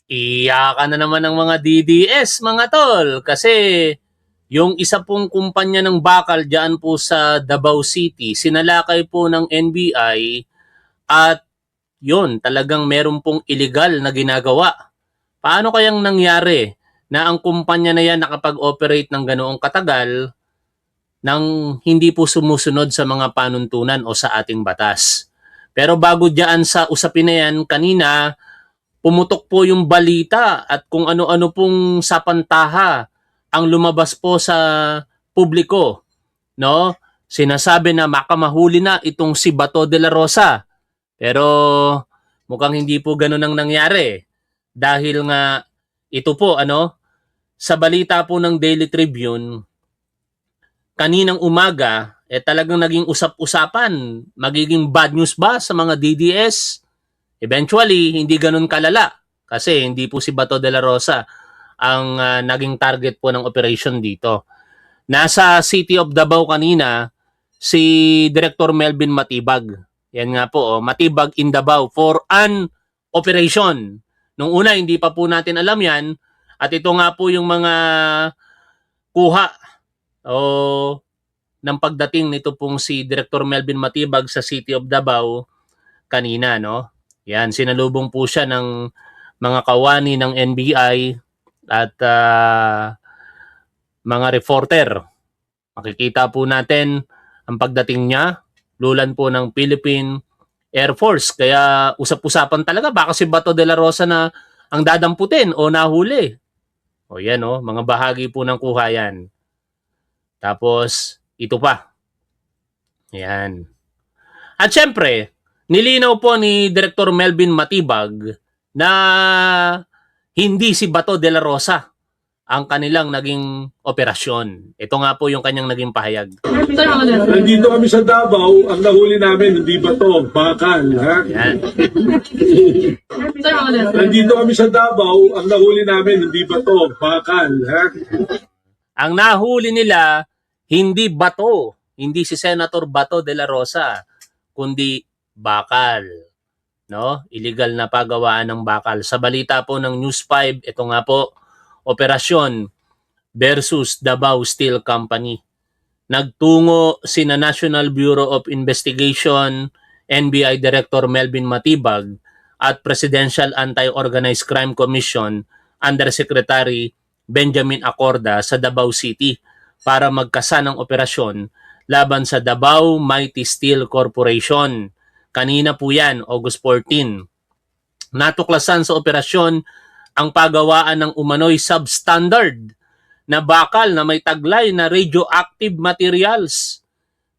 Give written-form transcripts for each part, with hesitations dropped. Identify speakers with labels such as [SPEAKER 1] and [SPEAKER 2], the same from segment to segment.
[SPEAKER 1] Iyakan na naman ng mga DDS, mga tol. Kasi yung isa pong kumpanya ng bakal dyan po sa Davao City, sinalakay po ng NBI at yun, talagang meron pong illegal na ginagawa. Paano kayang nangyari na ang kumpanya na yan nakapag-operate ng ganoong katagal nang hindi po sumusunod sa mga panuntunan o sa ating batas? Pero bago dyan sa usapin na yan, kanina, pumutok po yung balita at kung ano-ano pong sapantaha ang lumabas po sa publiko, no? Sinasabi na makamahuli na itong si Bato de la Rosa. Pero mukhang hindi po ganoon ang nangyari. Dahil nga ito po sa balita po ng Daily Tribune kaninang umaga talagang naging usap-usapan, magiging bad news ba sa mga DDS? Eventually, hindi ganun kalala kasi hindi po si Bato de la Rosa ang naging target po ng operation dito. Nasa City of Davao kanina si Director Melvin Matibag. Yan nga po, Matibag in Davao for an operation. Nung una, hindi pa po natin alam yan. At ito nga po yung mga kuha ng pagdating nito pong si Director Melvin Matibag sa City of Davao kanina, no? Yan, sinalubong po siya ng mga kawani ng NBI at mga reporter. Makikita po natin ang pagdating niya, lulan po ng Philippine Air Force. Kaya usap-usapan talaga, baka si Bato de la Rosa na ang dadamputin o nahuli. O yan mga bahagi po ng kuha yan. Tapos, ito pa. Yan. At syempre, nilinaw po ni Director Melvin Matibag na hindi si Bato de la Rosa ang kanilang naging operasyon. Ito nga po yung kanyang naging pahayag.
[SPEAKER 2] Nandito kami sa Davao, ang nahuli namin hindi Bato, bakal. Ha?
[SPEAKER 1] Yan.
[SPEAKER 2] Nandito kami sa Davao, ang nahuli namin hindi Bato, bakal. Ha?
[SPEAKER 1] Ang nahuli nila, hindi Bato, hindi si Senator Bato de la Rosa, kundi bakal. No? Illegal na pagawaan ng bakal. Sa balita po ng News 5, ito nga po, Operasyon versus Davao Steel Company. Nagtungo sina National Bureau of Investigation, NBI Director Melvin Matibag at Presidential Anti-Organized Crime Commission Undersecretary Benjamin Acorda sa Davao City para magkasa ng operasyon laban sa Davao Mighty Steel Corporation. Kanina po yan, August 14. Natuklasan sa operasyon ang pagawaan ng umano'y substandard na bakal na may taglay na radioactive materials.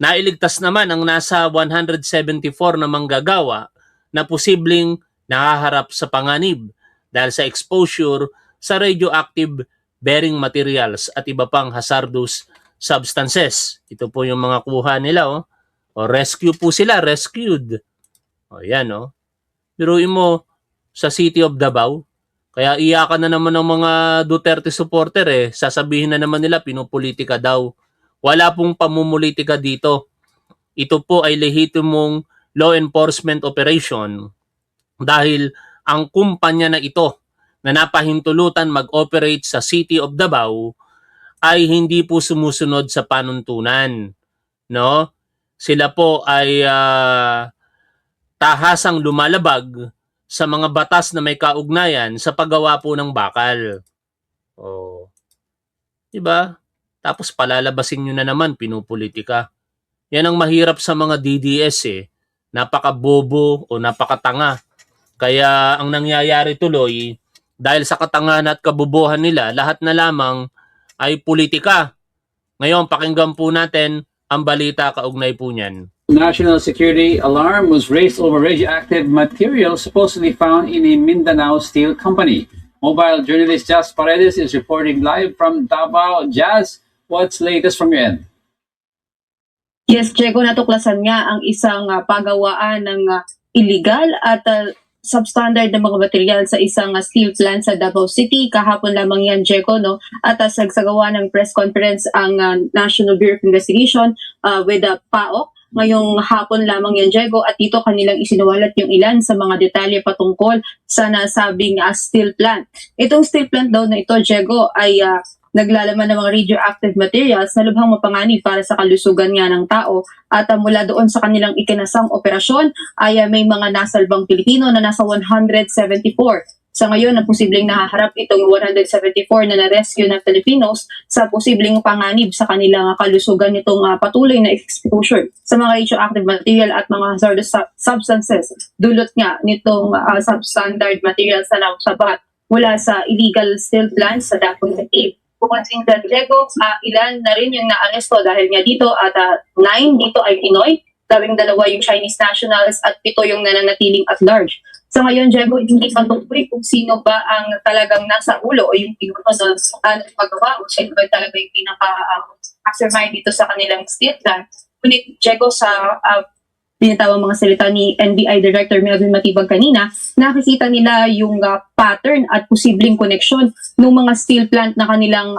[SPEAKER 1] Nailigtas naman ang nasa 174 na manggagawa na posibleng nakaharap sa panganib dahil sa exposure sa radioactive bearing materials at iba pang hazardous substances. Ito po yung mga kuha nila. O rescue po sila, rescued. O yan Biruin mo sa City of Davao. Kaya iyakan na naman ng mga Duterte supporter sasabihin na naman nila pinupolitika daw. Wala pong pamumulitika dito. Ito po ay lehitimong law enforcement operation dahil ang kumpanya na ito na napahintulutan mag-operate sa City of Davao ay hindi po sumusunod sa panuntunan. No? Sila po ay tahasang lumalabag sa mga batas na may kaugnayan sa paggawa po ng bakal. Diba? Tapos palalabasin nyo na naman, pinupolitika. Yan ang mahirap sa mga DDS Napakabobo o napakatanga. Kaya ang nangyayari tuloy, dahil sa katangahan at kabobohan nila, lahat na lamang ay politika. Ngayon, pakinggan po natin ang balita kaugnay po niyan.
[SPEAKER 3] National security alarm was raised over radioactive material supposedly found in a Mindanao steel company. Mobile journalist Jazz Paredes is reporting live from Davao. Jazz, what's latest from your end?
[SPEAKER 4] Yes, Diego, natuklasan nga ang isang pagawaan ng illegal at substandard na mga material sa isang steel plant sa Davao City. Kahapon lamang yan, Diego, no? At sagsagawa ng press conference ang National Bureau of Investigation with PAOK ngayong hapon lamang yan, Diego, at dito kanilang isinuwalat yung ilan sa mga detalye patungkol sa nasabing steel plant. Itong steel plant daw na ito, Diego, ay naglalaman ng mga radioactive materials na lubhang mapanganib para sa kalusugan nga ng tao. At mula doon sa kanilang ikinasang operasyon ay may mga nasalbang Pilipino na nasa 174. Sa ngayon, na posibleng nahaharap itong 174 na na-rescue na Filipinos sa posibleng panganib sa kanilang kalusugan nitong patuloy na exposure sa mga radioactive material at mga hazardous substances. Dulot nga nitong substandard materials na nasabat mula sa illegal steel plants sa Davao City. Bukod sa Diego, ilan na rin yung naaresto dahil nga dito at 9 dito ay Pinoy, 12 yung Chinese nationals at 7 yung nananatiling at large. Sa ngayon, Diego, hindi pa tukoy kung sino ba ang talagang nasa ulo o yung pinuto na paggawa o sino ba talaga yung pinaka-mastermind dito sa kanilang steel plant. Ngunit, Diego, sa binitawang mga salita ni NBI Director Melvin Matibag kanina, nakikita nila yung pattern at posibleng koneksyon ng mga steel plant na kanilang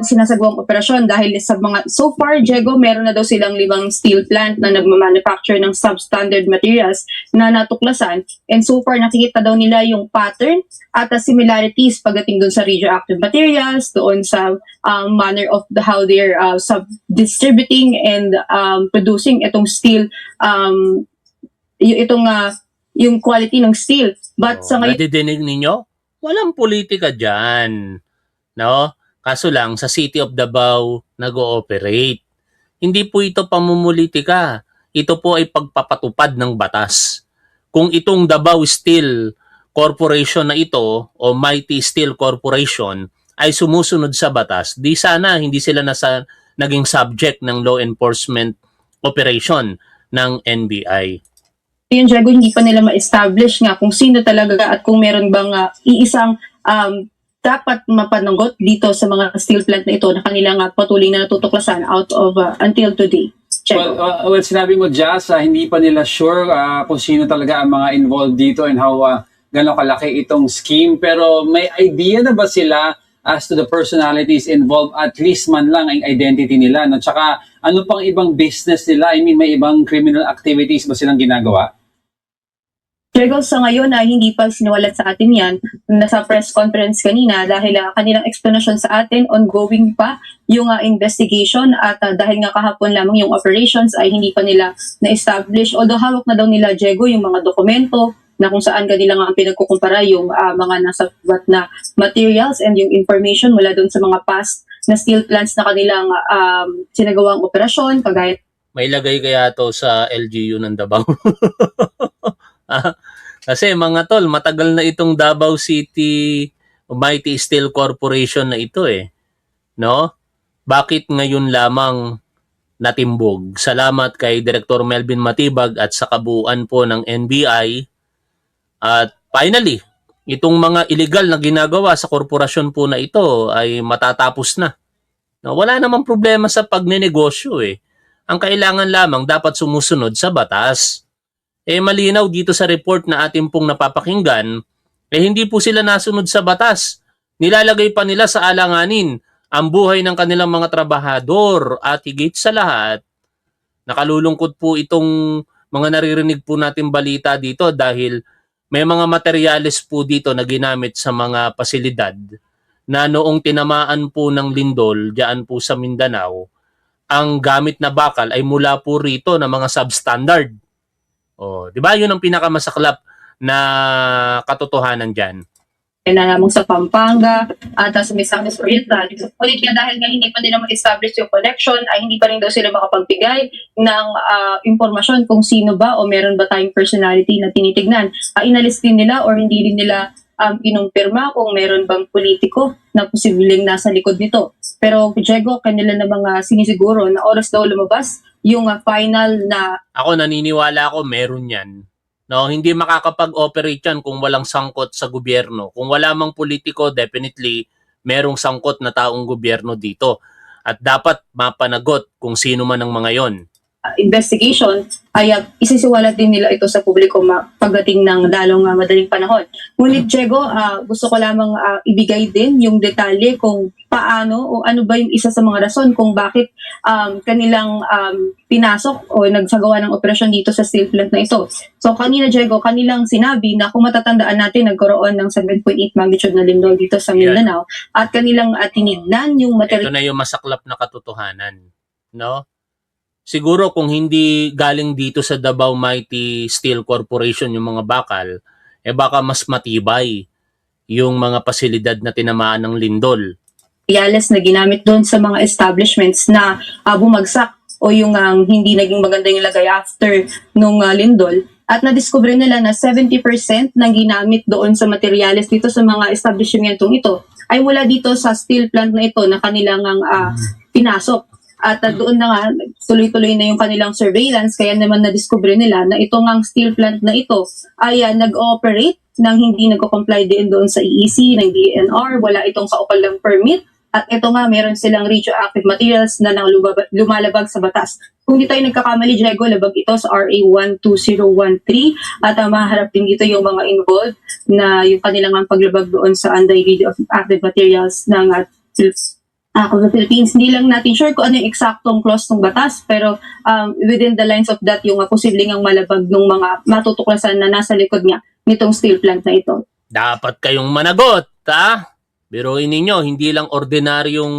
[SPEAKER 4] sinasagawang operasyon dahil sa mga, so far, Diego, meron na daw silang 5 steel plant na nagmamanufacture ng substandard materials na natuklasan, and so far nakikita daw nila yung pattern at similarities pagdating doon sa radioactive materials, doon sa manner of how they're distributing and producing itong steel, yung quality ng steel. But sa ngayon,
[SPEAKER 1] Nadidinig ninyo? Walang politika dyan. No? Kaso lang, sa City of Davao nag-ooperate. Hindi po ito pamumulitika. Ito po ay pagpapatupad ng batas. Kung itong Davao Steel Corporation na ito o Mighty Steel Corporation ay sumusunod sa batas, di sana hindi sila naging subject ng law enforcement operation ng NBI.
[SPEAKER 4] yun, Diego, hindi pa nila ma-establish nga kung sino talaga at kung meron bang iisang dapat mapanagot dito sa mga steel plant na ito na kanilang patuloy na natutuklasan out of until today. Diego.
[SPEAKER 3] Well, sinabi mo, Jazz, hindi pa nila sure kung sino talaga ang mga involved dito and how gano'ng kalaki itong scheme. Pero may idea na ba sila as to the personalities involved, at least man lang ang identity nila? No? Tsaka ano pang ibang business nila? I mean, may ibang criminal activities ba silang ginagawa?
[SPEAKER 4] Diego, sa ngayon hindi pa siniwalat sa atin yan. Nasa press conference kanina dahil kanilang explanation sa atin, ongoing pa yung investigation at dahil nga kahapon lamang yung operations ay hindi pa nila na-establish. Although hawak na daw nila, Diego, yung mga dokumento na kung saan kanila nga pinagkukumpara yung mga nasa na materials and yung information mula doon sa mga past na steel plants na kanilang sinagawang operasyon, kagaya.
[SPEAKER 1] May lagay kaya to sa LGU ng Davao? Kasi mga tol, matagal na itong Davao City Mighty Steel Corporation na ito no? Bakit ngayon lamang natimbog? Salamat kay Director Melvin Matibag at sa kabuuan po ng NBI. At finally, itong mga illegal na ginagawa sa korporasyon po na ito ay matatapos na. No, wala namang problema sa pagnenegosyo Ang kailangan lamang dapat sumusunod sa batas. Malinaw dito sa report na ating pong napapakinggan, hindi po sila nasunod sa batas. Nilalagay pa nila sa alanganin ang buhay ng kanilang mga trabahador at higit sa lahat, nakalulungkot po itong mga naririnig po natin balita dito dahil may mga materyales po dito na ginamit sa mga pasilidad na noong tinamaan po ng lindol diyan po sa Mindanao, ang gamit na bakal ay mula po rito na mga substandard. Oh, 'di ba? 'Yun ang pinakamasaklap na katotohanan diyan.
[SPEAKER 4] Na lamang sa Pampanga at sa Misamis Oriental. Ulit nga dahil nga hindi pa nila ma-establish yung connection, ay hindi pa rin daw sila makapagbigay ng impormasyon kung sino ba o meron ba tayong personality na tinitignan. Inalis din nila or hindi rin nila pinumpirma kung meron bang politiko na posibleng nasa likod nito. Pero Diego, kanila na mga sinisiguro na oras daw lumabas yung final na.
[SPEAKER 1] Ako naniniwala ako meron yan. No, hindi makakapag-operate yan kung walang sangkot sa gobyerno. Kung wala mang politiko, definitely merong sangkot na taong gobyerno dito. At dapat mapanagot kung sino man ang mga yon.
[SPEAKER 4] investigation ay isisiwalat din nila ito sa publiko pagdating ng lalong madaling panahon. Ngunit Diego, gusto ko lamang ibigay din yung detalye kung paano o ano ba yung isa sa mga rason kung bakit kanilang pinasok o nagsagawa ng operasyon dito sa steel plant na ito. So kanina Diego, kanilang sinabi na kung matatandaan natin nagkaroon ng 7.8 magnitude na lindol dito sa Mindanao at kanilang tinignan yung
[SPEAKER 1] Ito na yung masaklap na katotohanan, no? Siguro kung hindi galing dito sa Davao Mighty Steel Corporation yung mga bakal, baka mas matibay yung mga pasilidad na tinamaan ng lindol.
[SPEAKER 4] materials na ginamit doon sa mga establishments na bumagsak o yung hindi naging maganda yung lagay after nung lindol. At na-discover nila na 70% ng ginamit doon sa materials dito sa mga establishmentong ito ay mula dito sa steel plant na ito na kanilang pinasok. At doon na nga, tuloy-tuloy na yung kanilang surveillance, kaya naman na-discover nila na itong ang steel plant na ito ay nag-ooperate nang hindi nagko-comply din doon sa EEC, ng DNR, wala itong kaukulang permit. At ito nga, meron silang radioactive materials na lumalabag sa batas. Kung di tayo nagkakamali, Diego, labag ito sa RA 12013 at maharap din dito yung mga involved na yung kanilang paglabag doon sa anti-radioactive materials ng Philippines. Hindi lang natin sure kung ano yung eksaktong clause ng batas, pero within the lines of that, yung posibleng ang malabag ng mga matutuklasan na nasa likod niya nitong steel plant na ito.
[SPEAKER 1] Dapat kayong managot, ha? Biruin ninyo, hindi lang ordinaryong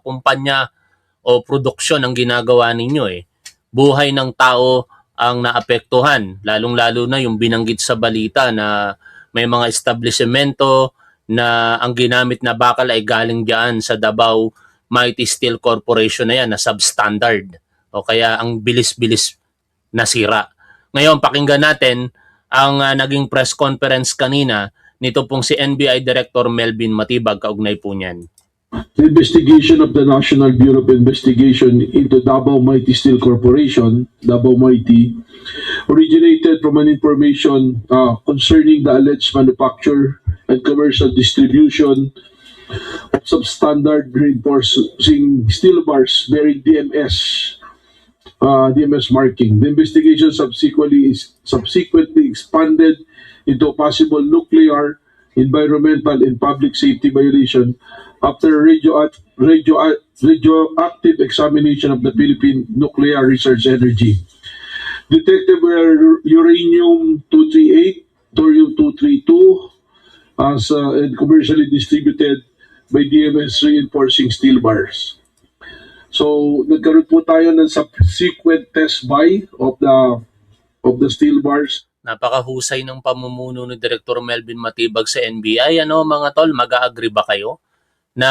[SPEAKER 1] kumpanya o produksyon ang ginagawa ninyo eh. Buhay ng tao ang naapektuhan, lalong-lalo na yung binanggit sa balita na may mga establishmento na ang ginamit na bakal ay galing diyan sa Davao Mighty Steel Corporation na yan na substandard. O kaya ang bilis-bilis nasira. Ngayon, pakinggan natin ang naging press conference kanina nito pong si NBI Director Melvin Matibag, kaugnay po niyan.
[SPEAKER 2] The investigation of the National Bureau of Investigation into Davao Mighty Steel Corporation, Davao Mighty, originated from an information concerning the alleged manufacture and commercial distribution of substandard reinforcing steel bars bearing DMS marking. The investigation subsequently expanded into a possible nuclear, environmental, and public safety violation after radioactive examination of the Philippine Nuclear Research Energy. Detected were uranium-238, thorium-232, as and commercially distributed by DMS reinforcing steel bars. So, nagkaroon po tayo ng subsequent test buy of the steel bars.
[SPEAKER 1] Napakahusay ng pamumuno ni Director Melvin Matibag sa NBI. Ano mga tol, mag-a-agree ba kayo na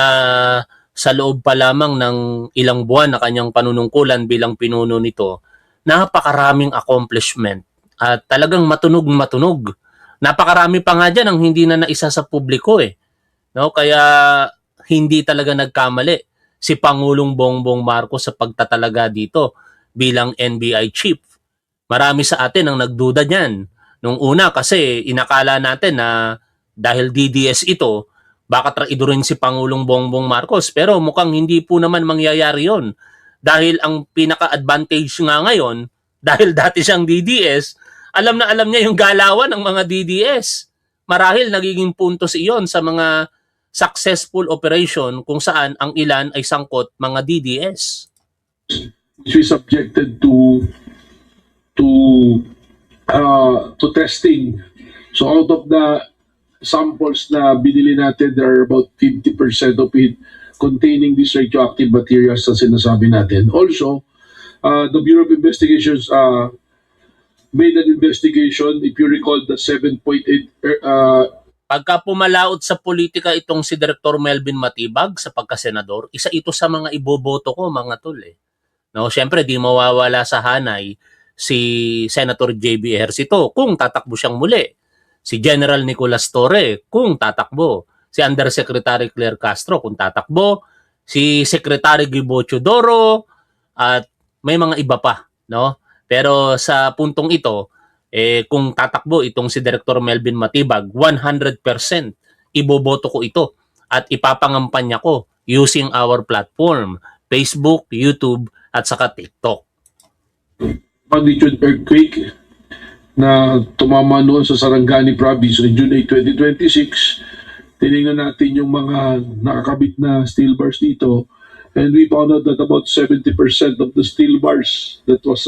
[SPEAKER 1] sa loob pa lamang ng ilang buwan na kanyang panunungkulan bilang pinuno nito, napakaraming accomplishment at talagang matunog. Napakarami pa nga dyan ang hindi na naisa sa publiko eh. No? Kaya hindi talaga nagkamali si Pangulong Bongbong Marcos sa pagtatalaga dito bilang NBI chief. Marami sa atin ang nagduda niyan. Nung una kasi inakala natin na dahil DDS ito, baka traidorin si Pangulong Bongbong Marcos. Pero mukhang hindi po naman mangyayari yon. Dahil ang pinaka-advantage nga ngayon, dahil dati siyang DDS, alam na alam niya yung galawan ng mga DDS. Marahil nagiging puntos iyon sa mga successful operation kung saan ang ilan ay sangkot mga DDS.
[SPEAKER 2] We subjected to testing. So out of the samples na binili natin, there are about 50% of it containing these radioactive materials na sinasabi natin. Also, the Bureau of Investigations made an investigation, if you recall, the 7.8
[SPEAKER 1] Pagka pumalaot sa politika itong si Director Melvin Matibag sa pagkasenador, isa ito sa mga iboboto ko mga tol eh. No, syempre di mawawala sa hanay si Senator JB Ejercito kung tatakbo siyang muli. Si General Nicolas Torre kung tatakbo. Si Undersecretary Claire Castro kung tatakbo. Si Secretary Gibo Chodoro at may mga iba pa, no? Pero sa puntong ito, kung tatakbo itong si Director Melvin Matibag, 100% iboboto ko ito at ipapangampanya ko using our platform, Facebook, YouTube at saka TikTok.
[SPEAKER 2] magnitude earthquake na tumama noon sa Sarangani Province on June 8, 2026. Tinignan natin yung mga nakakabit na steel bars dito, and we found out that about 70% of the steel bars that was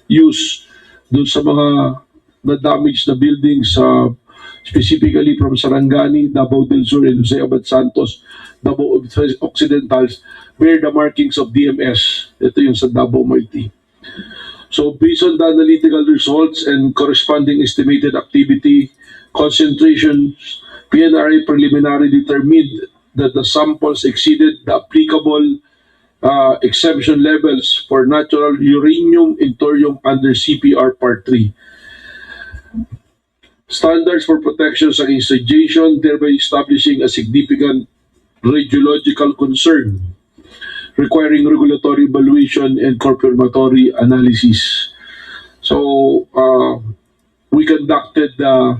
[SPEAKER 2] used doon sa mga na-damage na buildings, specifically from Sarangani, Davao del Sur, and Jose Abad Santos, Davao Occidentals, bear the markings of DMS. Ito yung sa Davao Mighty. So based on the analytical results and corresponding estimated activity concentrations, PNRA preliminarily determined that the samples exceeded the applicable exemption levels for natural uranium and thorium under CPR Part 3. Standards for protections against radiation, thereby establishing a significant radiological concern, requiring regulatory evaluation and confirmatory analysis. So, we conducted the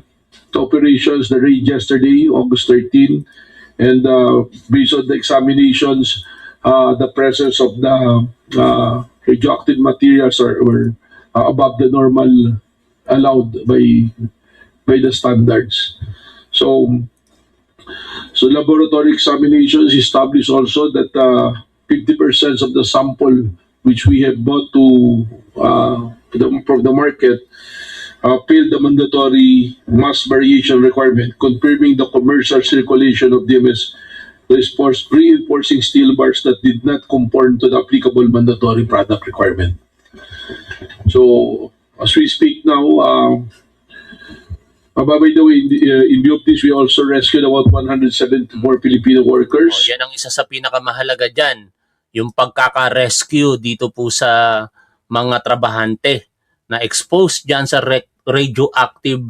[SPEAKER 2] operations, the raid yesterday, August 13, and based on the examinations, the presence of the radioactive materials were above the normal allowed by the standards. So laboratory examinations established also that 50% of the sample which we have bought from the market failed the mandatory mass variation requirement, confirming the commercial circulation of DMS, reinforcing steel bars that did not conform to the applicable mandatory product requirement. So, as we speak now, by the way, in view of this, we also rescued about 174 Filipino workers.
[SPEAKER 1] Yan ang isa sa pinakamahalaga dyan, yung pagkaka-rescue dito po sa mga trabahante na exposed dyan sa radioactive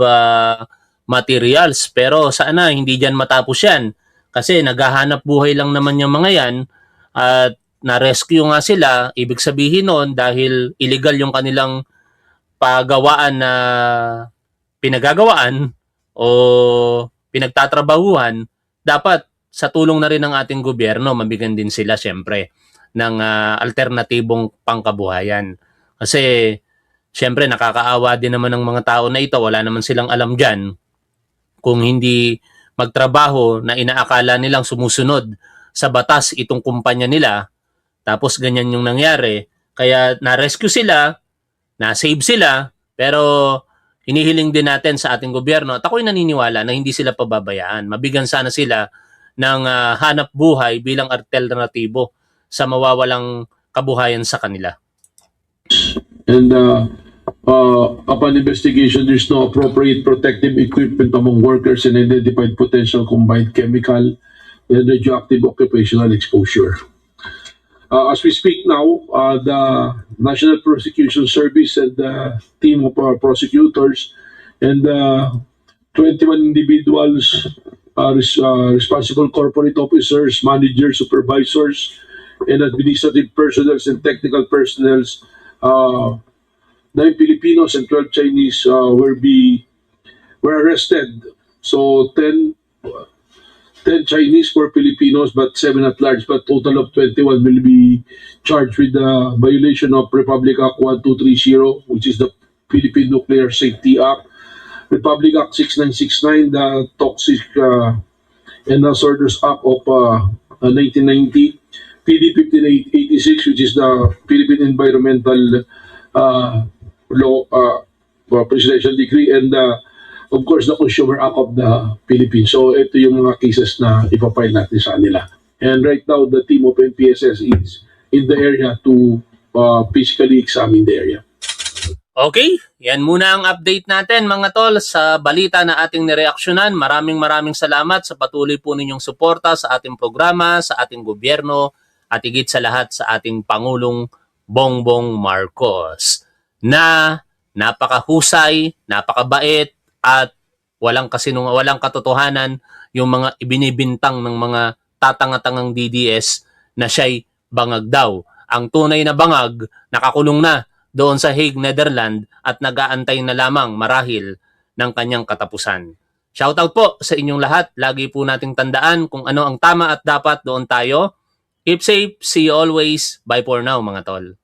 [SPEAKER 1] materials. Pero sana hindi dyan matapos yan, kasi naghahanap buhay lang naman yung mga yan at na-rescue nga sila. Ibig sabihin nun, dahil illegal yung kanilang pagawaan na pinagagawaan o pinagtatrabahuhan, dapat sa tulong na rin ng ating gobyerno, mabigyan din sila siyempre ng alternatibong pangkabuhayan. Kasi siyempre nakakaawa din naman ng mga tao na ito, wala naman silang alam dyan kung hindi magtrabaho na inaakala nilang sumusunod sa batas itong kumpanya nila, tapos ganyan yung nangyari. Kaya na-rescue sila, na-save sila, pero hinihiling din natin sa ating gobyerno at ako'y naniniwala na hindi sila pababayaan. Mabigyan sana sila ng hanap buhay bilang alternatibo sa mawawalang kabuhayan sa kanila.
[SPEAKER 2] And upon investigation, there's no appropriate protective equipment among workers and identified potential combined chemical and radioactive occupational exposure. As we speak now, the National Prosecution Service and the team of prosecutors and 21 individuals, responsible corporate officers, managers, supervisors, and administrative personnel and technical personnel, 9 Filipinos and 12 Chinese were arrested. So 10 Chinese, 4 Filipinos, but 7 at large, but total of 21 will be charged with the violation of Republic Act 1230, which is the Philippine Nuclear Safety Act, Republic Act 6969, the Toxic and Hazardous Act of 1990, PD 5886, which is the Philippine Environmental Law Presidential Decree, and of course, the Consumer Act of the Philippines. So, ito yung mga cases na ipapile natin sa nila. And right now, the team of NPSS is in the area to physically examine the area.
[SPEAKER 1] Okay, yan muna ang update natin mga tol sa balita na ating nireaksyonan. Maraming salamat sa patuloy po ninyong suporta sa ating programa, sa ating gobyerno, at higit sa lahat sa ating Pangulong Bongbong Marcos na napakahusay, napakabait, at walang katotohanan yung mga ibinibintang ng mga tatangatangang DDS na siya'y bangag daw. Ang tunay na bangag, nakakulong na doon sa Hague, Netherlands at nag-aantay na lamang marahil ng kanyang katapusan. Shoutout po sa inyong lahat. Lagi po nating tandaan kung ano ang tama at dapat, doon tayo. Keep safe. See you always. Bye for now mga tol.